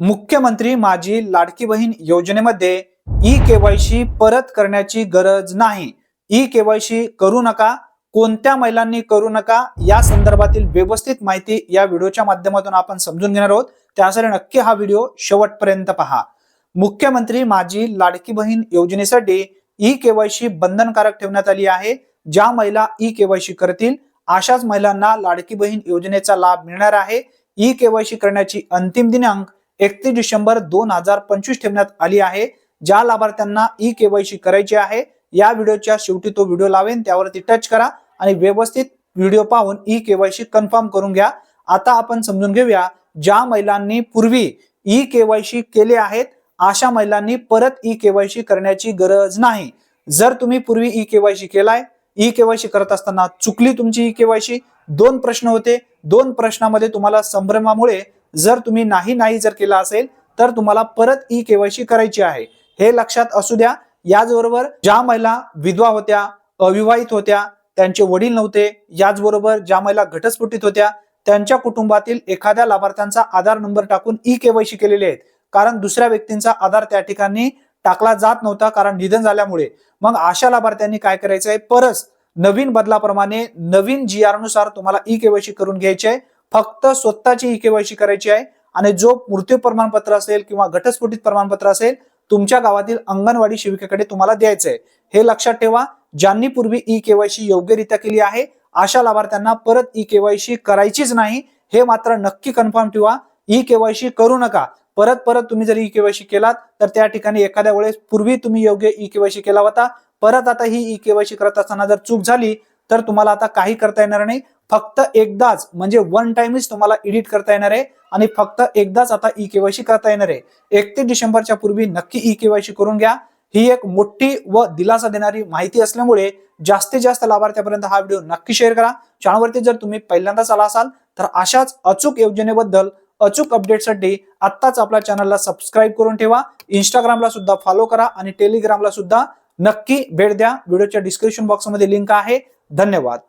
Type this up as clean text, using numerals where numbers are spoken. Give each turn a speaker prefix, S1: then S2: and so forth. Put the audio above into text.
S1: मुख्यमंत्री माझी लाडकी बहीण योजनेमध्ये ई केवायसी परत करण्याची गरज नाही. ई केवायसी करू नका, कोणत्या महिलांनी करू नका, या संदर्भातील व्यवस्थित माहिती या व्हिडिओच्या माध्यमातून आपण समजून घेणार आहोत. त्यासाठी नक्की हा व्हिडिओ शेवटपर्यंत पहा. मुख्यमंत्री माझी लाडकी बहीण योजनेसाठी ई केवायसी बंधनकारक ठेवण्यात आली आहे. ज्या महिला ई केवायसी करतील अशाच महिलांना लाडकी बहीण योजनेचा लाभ मिळणार आहे. ई केवायसी करण्याची अंतिम दिनांक 31 डिसेंबर 2025 ठेवण्यात आली आहे. ज्या लाभार्थ्यांना ई केवायसी करायची आहे या व्हिडिओच्या शेवटी तो व्हिडिओ लावेन, त्यावरती टच करा आणि व्यवस्थित व्हिडिओ पाहून ई केवायसी कन्फर्म करून घ्या. आता आपण समजून घेऊया, ज्या महिलांनी पूर्वी ई केवायसी केले आहेत अशा महिलांनी परत ई केवायसी करण्याची गरज नाही. जर तुम्ही पूर्वी ई केवायसी केलाय, ई केवायसी करत असताना चुकली तुमची ई केवायसी, 2 प्रश्न होते, 2 प्रश्नामध्ये तुम्हाला संभ्रमामुळे जर तुम्ही नाही जर केला असेल तर तुम्हाला परत ई केवायसी करायची आहे, हे लक्षात असू द्या. याचबरोबर ज्या महिला विधवा होत्या, अविवाहित होत्या, त्यांचे वडील नव्हते, याचबरोबर ज्या महिला घटस्फोटित होत्या, त्यांच्या कुटुंबातील एखाद्या लाभार्थ्यांचा आधार नंबर टाकून ई केवायसी केलेले आहेत, कारण दुसऱ्या व्यक्तींचा आधार त्या ठिकाणी टाकला जात नव्हता कारण निधन झाल्यामुळे. मग अशा लाभार्थ्यांनी काय करायचंय, परत नवीन बदलाप्रमाणे नवीन GR नुसार तुम्हाला ई केवायसी करून घ्यायची आहे. फक्त स्वतःची ई केवायसी करायची आहे आणि जो मृत्यू प्रमाणपत्र असेल किंवा घटस्फोटित प्रमाणपत्र असेल तुमच्या गावातील अंगणवाडी सेविकेकडे तुम्हाला द्यायचंय. हे लक्षात ठेवा. ज्यांनी पूर्वी ई केवायसी योग्यरित्या केली आहे अशा लाभार्थ्यांना परत ई केवायसी करायचीच नाही, हे मात्र नक्की कन्फर्म ठेवा. ई केवायसी करू नका. परत तुम्ही जर ई केवायसी केलात तर त्या ठिकाणी एखाद्या वेळेस पूर्वी तुम्ही योग्य ई केवायसी केला होता, परत आता ही ई केवायसी करत असताना जर चूक झाली तर तुम्हाला आता काही करता येणार नाही. फक्त एकदाच म्हणजे वन टाइमच तुम्हाला एडिट करता येणार आहे आणि फक्त एकदाच आता ई केवायसी करता येणार आहे. 31 डिसेंबरच्या पूर्वी नक्की ई केवायसी करून घ्या. ही एक मोठी व दिलासा देणारी माहिती असल्यामुळे जास्तीत जास्त लाभार्थ्यापर्यंत हा व्हिडिओ नक्की शेअर करा. चॅनलवरती जर तुम्ही पहिल्यांदाच आला असाल तर अशाच अचूक योजनेबद्दल अचूक अपडेटसाठी आत्ताच आपल्या चॅनलला सबस्क्राईब करून ठेवा. इंस्टाग्रामला सुद्धा फॉलो करा आणि टेलिग्रामला सुद्धा नक्की भेट द्या. व्हिडिओच्या डिस्क्रिप्शन बॉक्समध्ये लिंक आहे. धन्यवाद.